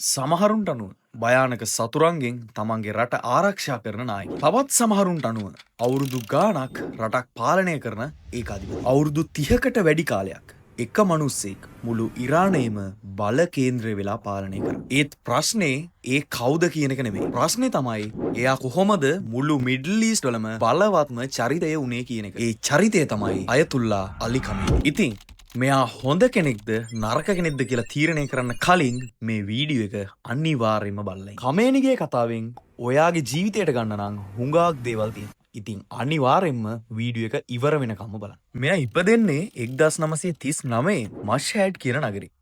සමහරුන්ට අනුව භයානක සතුරන්ගෙන් තමන්ගේ රට ආරක්ෂා කරන නායක. තවත් සමහරුන්ට අනුව අවුරුදු ගාණක් රටක් පාලනය කරන ඒකාධිපති. අවුරුදු 30කට වැඩි කාලයක් එක මිනිස්සෙක් මුළු ඉරානයේම බල කේන්ද්‍රය වෙලා පාලනය කරා. ඒත් ප්‍රශ්නේ ඒ කවුද කියන එක නෙමෙයි. ප්‍රශ්නේ තමයි එයා කොහොමද මුළු මිඩල් ඊස්ට් වලම බලවත්ම චරිතය උනේ කියන එක. ඒ චරිතය තමයි අයතුල්ලා අලි ඛමේනි. ඉතින් මෙයා හොඳ කෙනෙක්ද නරක කෙනෙක්ද කියලා තීරණය කරන්න කලින් මේ වීඩියෝ එක අනිවාර්යයෙන්ම බලන්න. ඛමේනිගේ කතාවෙන් ඔයාගේ ජීවිතයට ගන්න නම් හුඟක් දේවල් තියෙනවා. ඉතින් අනිවාර්යෙන්ම වීඩියෝ එක ඉවර වෙනකම්ම බලන්න. මෙයා ඉපදෙන්නේ 1939 මෂ්හඩ් කියන නගරේ.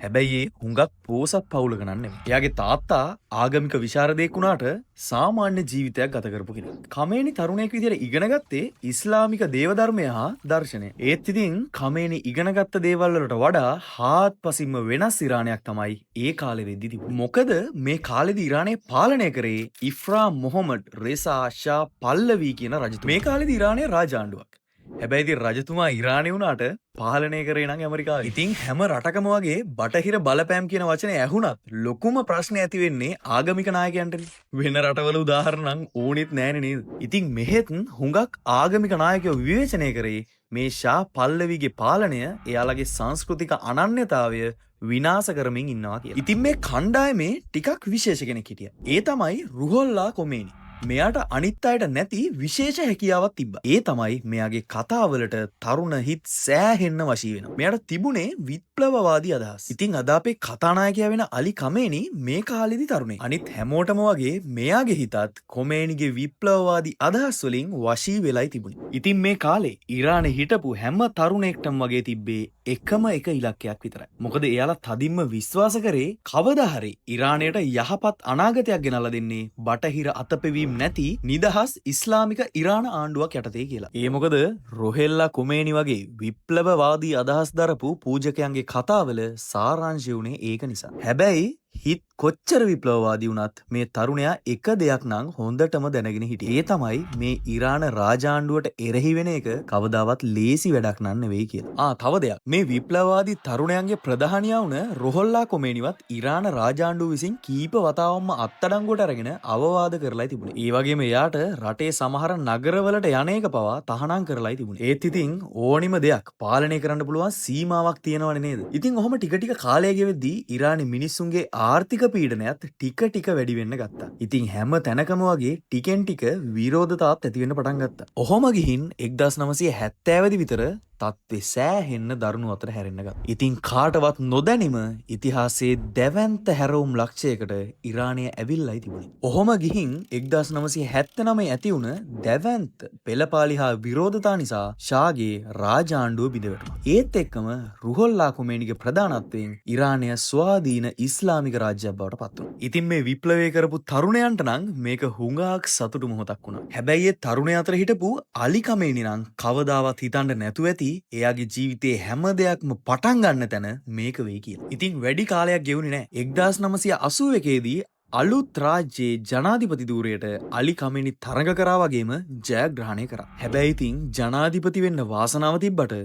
හැබැයි ඒ හුඟක් පෝසත් පවුලක නෙමෙයි. එයාගේ තාත්තා ආගමික විශාරදයෙක් වුණාට සාමාන්‍ය ජීවිතයක් ගත කරපු කෙනෙක්. ඛමේනි තරුණයෙක් විදියට ඉගෙන ගත්තේ ඉස්ලාමික දේව ධර්මය හා දර්ශනය. ඒත් ඉතින් ඛමේනි ඉගෙනගත්ත දේවල් වලට වඩා හාත්පසින්ම වෙනස් ඉරානයක් තමයි ඒ කාලේ වෙද්දි තිබුණේ. මොකද මේ කාලේදී ඉරානය පාලනය කරේ ඉෆ්රා මොහමඩ් රෙසා ෂා පල්ලවි කියන රජතුමා. මේ කාලේදී ඉරානයේ රාජාණ්ඩුවක්. හැබැයි ඉතින් රජතුමා ඉරානය වුණාට පාලනය කරේ නම් ඇමරිකාව. ඉතින් හැම රටකම වගේ බටහිර බලපෑම් කියන වචනේ ඇහුණත් ලොකුම ප්‍රශ්නේ ඇති වෙන්නේ ආගමික නායකයන්ටනේ. වෙන රටවල උදාහරණ ඕනෙත් නෑනේ නේද? ඉතින් මෙහෙත් හුඟක් ආගමික නායකයෝ විවේචනය කරේ මේ ෂා පල්ලවිගේ පාලනය එයාලගේ සංස්කෘතික අනන්‍යතාවය විනාශ කරමින් ඉන්නවා කියලා. ඉතින් මේ කණ්ඩායමේ ටිකක් විශේෂ කෙනෙක් හිටියා. ඒ තමයි රුහොල්ලා කොමේනි. මෙයාට අනිත් අයට නැති විශේෂ හැකියාවක් තිබ්බා. ඒ තමයි මෙයාගේ කතාවලට තරුණ හිත් සෑහෙන්න වශී වෙනවා. මෙයාට තිබුණේ විප්ලවවාදී අදහස්. ඉතින් අද අපේ කතානායකයා වෙන අලි ඛමේනි මේ කාලෙදි තරුණේ. අනිත් හැමෝටම වගේ මෙයාගේ හිතත් කොමේනිගේ විප්ලවවාදී අදහස් වලින් වශී වෙලයි තිබුණේ. ඉතින් මේ කාලේ ඉරානයේ හිටපු හැම තරුණයෙක්ටම වගේ තිබ්බේ එකම එක ඉලක්කයක් විතරයි. මොකද එයාලා තදින්ම විශ්වාස කරේ කවදා හරි ඉරානයට යහපත් අනාගතයක් ගෙනල්ලා දෙන්නේ බටහිර අතපෙවීම නැති නිදහස් ඉස්ලාමික ඉරාන ආණ්ඩුවක් යටතේ කියලා. ඒ මොකද රොහෙල්ලා කොමේනි වගේ විප්ලවවාදී අදහස් දරපු පූජකයන්ගේ කතාවල සාරාංශය උනේ ඒක නිසා. හැබැයි හිත් කොච්චර විප්ලවවාදී වුණත් මේ තරුණයා එක දෙයක් නම් හොඳටම දැනගෙන හිටියේ. ඒ තමයි මේ ඉරාන රාජාණ්ඩුවට එරෙහි වෙන එක කවදාවත් ලේසි වැඩක් නන් නෙවෙයි කියලා. තව දෙයක්. මේ විප්ලවවාදී තරුණයන්ගේ ප්‍රධානියා වුණ රොහොල්ලා කොමේනිවත් ඉරාන රාජාණ්ඩුව විසින් කීප වතාවක්ම අත්අඩංගුවට අරගෙන අවවාද කරලා තිබුණේ. ඒ වගේම එයාට රටේ සමහර නගරවලට යන එක පවා තහනම් කරලා තිබුණේ. ඒත් ඉතින් ඕනිම දෙයක් පාලනය කරන්න පුළුවන් සීමාවක් තියෙනවනේ නේද? ඉතින් ඔහොම ටික ටික කාලය ගෙවෙද්දී ඉරානයේ මිනිස්සුන්ගේ ආර්ථික පීඩනයත් ටික ටික වැඩි වෙන්න ගත්තා. ඉතින් හැම තැනකම වගේ ටිකෙන් ටික විරෝධතාවත් ඇති වෙන්න පටන් ගත්තා. ඔහොම ගිහින් 1970 දී විතර තත්ත්වේ සෑහෙන්න දරුණු අතර හැරෙන්න ගත්තා. ඉතින් කාටවත් නොදැනිම ඉතිහාසයේ දැවැන්ත හැරවුම් ලක්ෂයකට ඉරානය ඇවිල්ලායි තිබුණේ. ඔහොම ගිහින් 1979 ඇති වුණ දැවැන්ත පෙළපාලි හා විරෝධතා නිසා ෂාගේ රාජාණ්ඩුව බිඳ වැටුණා. ඒත් එක්කම රුහොල්ලා කොමේනිගේ ප්‍රධානත්වයෙන් ඉරානය ස්වාධීන ඉස්ලාමික රාජ්‍යයක් බවට පත් වුණා. ඉතින් මේ විප්ලවය කරපු තරුණයන්ට නම් මේක හුඟක් සතුටු මොහොතක් වුණා. හැබැයි ඒ තරුණය අතර හිටපු අලි ඛමේනි නම් කවදාවත් හිතන්න නැතුව ඇති එයාගේ ජීවිතේ හැම දෙයක්ම පටන් ගන්න තැන මේක වෙයි කියලා. ඉතින් වැඩි කාලයක් ගෙවුනේ නැහැ. 1981 දී අලුත් රාජ්‍යයේ ජනාධිපති ධූරයට අලි ඛමේනි තරඟ කරා වගේම ජයග්‍රහණය කරා. හැබැයි ඉතින් ජනාධිපති වෙන්න වාසනාව තිබ්බට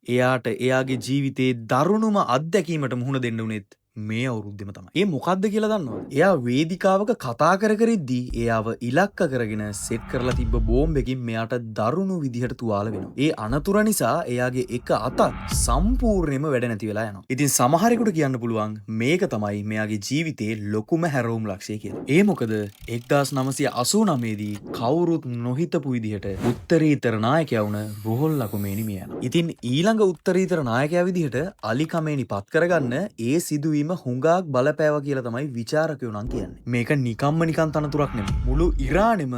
එයාට එයාගේ ජීවිතේ දරුණුම අත්දැකීමට මුහුණ දෙන්න උනේත් මේ අවුරුද්දෙම තමයි. ඒ මොකද්ද කියලා දන්නවද? එයා වේදිකාවක කතා කර කර ඉද්දී එයාව ඉලක්ක කරගෙන සෙට් කරලා තිබ්බ බෝම්බෙකින් මෙයාට දරුණු විදිහට තුවාල වෙනවා. ඒ අනතුර නිසා එයාගේ එක අතක් සම්පූර්ණයෙන්ම වැඩ නැති වෙලා යනවා. ඉතින් සමහරෙකුට කියන්න පුළුවන් මේක තමයි මෙයාගේ ජීවිතේ ලොකුම හැරවුම් ලක්ෂය කියලා. ඒ මොකද 1989 දී කවුරුත් නොහිතපු විදිහට උත්තරීතර නායකයා වුණ රුහොල්ලා කොමේනි මිය යනවා. ඉතින් ඊළඟ උත්තරීතර නායකයා විදිහට අලි ඛමේනි පත් කරගන්න ඒ සිදුවීම හුඟක් බලපෑවා කියලා තමයි විචාරකයෝ නම් කියන්නේ. මේක නිකම්ම නිකන් තනතුරක් නෙමෙයි. මුළු ඉරානෙම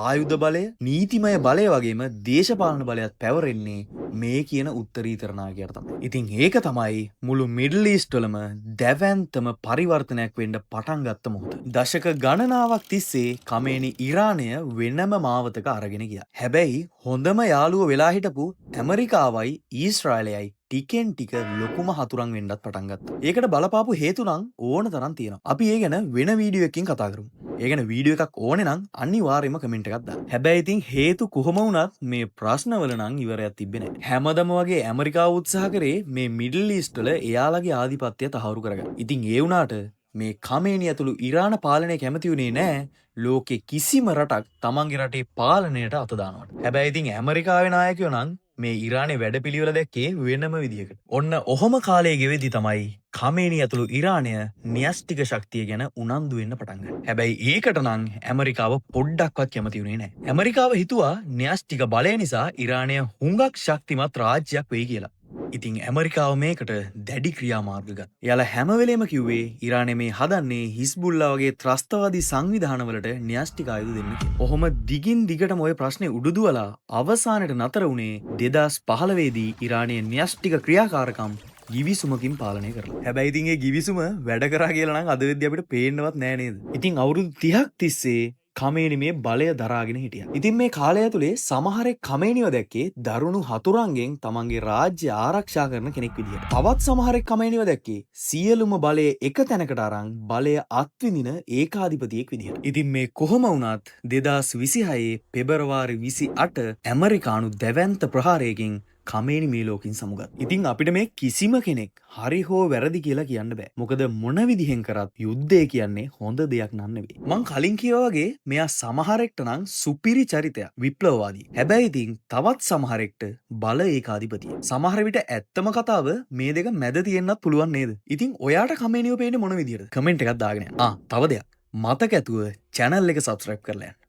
ආයුධ බලය, නීතිමය බලය වගේම දේශපාලන බලයත් පැවරෙන්නේ මේ කියන උත්තරීතර නායකයාට තමයි. ඉතින් ඒක තමයි මුළු මිඩල් ඊස්ට් වලම දැවැන්තම පරිවර්තනයක් වෙන්න පටන් ගත්ත මොහොත. දශක ගණනාවක් තිස්සේ ඛමේනි ඉරානය වෙනම මාවතක අරගෙන ගියා. හැබැයි හොඳම යාළුව වෙලා හිටපු ඇමරිකාවයි ඊශ්‍රායලයයි ටිකෙන් ටික ලොකුම හතුරන් වෙන්නත් පටන් ගත්තා. ඒකට බලපාපු හේතු නම් ඕන තරම් තියෙනවා. අපි ඒ ගැන වෙන වීඩියෝ එකකින් කතා කරමු. ඒ ගැන වීඩියෝ එකක් ඕනේ නම් අනිවාර්යයෙන්ම කමෙන්ට් එකක් දාන්න. හැබැයි ඉතින් හේතු කොහොම වුණත් මේ ප්‍රශ්නවල නම් ඉවරයක් තිබ්බේ නැහැ. හැමදම වගේ ඇමරිකාව උත්සාහ කරේ මේ මිඩල් ඊස්ට් වල එයාලගේ ආධිපත්‍යය තහවුරු කරගන්න. ඉතින් ඒ වුණාට මේ කමේනි ඇතුළු ඉරාන පාලනය කැමති වුණේ නෑ ලෝකෙ කිසිම රටක් තමන්ගේ රටේ පාලනයට අත දානවට. හැබැයි ඉතින් ඇමරිකාවේ නායකයෝ නම් මේ ඉරානේ වැඩපිළිවෙල දැක්කේ වෙනම විදිහකට. ඔන්න ඔහොම කාලේ ගෙවෙදි තමයි කමේනි ඇතුළු ඉරානය න්‍යෂ්ටික ශක්තිය ගැන උනන්දු වෙන්න පටන් ගන්නේ. හැබැයි ඒකට නම් ඇමරිකාව පොඩ්ඩක්වත් කැමති වුණේ නෑ. ඇමරිකාව හිතුවා න්‍යෂ්ටික බලය නිසා ඉරානය හුඟක් ශක්තිමත් රාජ්‍යයක් වෙයි කියලා. ඉතින් ඇමරිකාව මේකට දැඩි ක්‍රියාමාර්ග ගත්තා. එයාලා හැම වෙලේම කිව්වේ ඉරානය මේ හදන්නේ හිස්බුල්ලා වගේ ත්‍රස්තවාදී සංවිධානවලට න්‍යෂ්ටික ආයුධ දෙන්න කියලා. ඔහොම දිගින් දිගටම ওই ප්‍රශ්නේ උඩුදුවලා අවසානයේ නතර වුණේ 2015 දී ඉරානයේ න්‍යෂ්ටික ක්‍රියාකාරකම් ගිවිසුමකින් පාලනය කරලා. හැබැයි ඉතින් ඒ ගිවිසුම වැඩ කරා කියලා නම් අද වෙද්දී අපිට පේන්නවත් නෑ නේද? ඉතින් අවුරුදු 30ක් තිස්සේ කමේනි මේ බලය දරාගෙන හිටියා. ඉතින් මේ කාලය ඇතුලේ සමහරෙක් කමේනිව දැක්කේ දරුණු හතුරන්ගෙන් තමන්ගේ රාජ්‍ය ආරක්ෂා කරන කෙනෙක් විදියට. තවත් සමහරෙක් කමේනිව දැක්කේ සියලුම බලය එක තැනකට අරන් බලය අත්විඳින ඒකාධිපතියෙක් විදියට. ඉතින් මේ කොහොම වුණත් 2026 පෙබරවාරි 28 ඇමරිකානු දැවැන්ත ප්‍රහාරයකින් කමේනි මේ ලෝකින් සමුගත්. ඉතින් අපිට මේ කිසිම කෙනෙක් හරි හෝ වැරදි කියලා කියන්න බෑ. මොකද මොන විදිහෙන් කරත් යුද්ධය කියන්නේ හොඳ දෙයක් නන් නෙවෙයි. මං කලින් කිව්වා වගේ මෙයා සමහරෙක්ට නම් සුපිරි චරිතයක්, විප්ලවවාදී. හැබැයි ඉතින් තවත් සමහරෙක්ට බල ඒකාධිපතිය. සමහර විට ඇත්තම කතාව මේ දෙක මැද තියෙන්නත් පුළුවන් නේද? ඉතින් ඔයාට කමේනිව පේන්නේ මොන විදියටද? කමෙන්ට් එකක් දාගෙන යන්න. තව දෙයක්. මතක ඇතුව channel එක subscribe කරලා යන්න.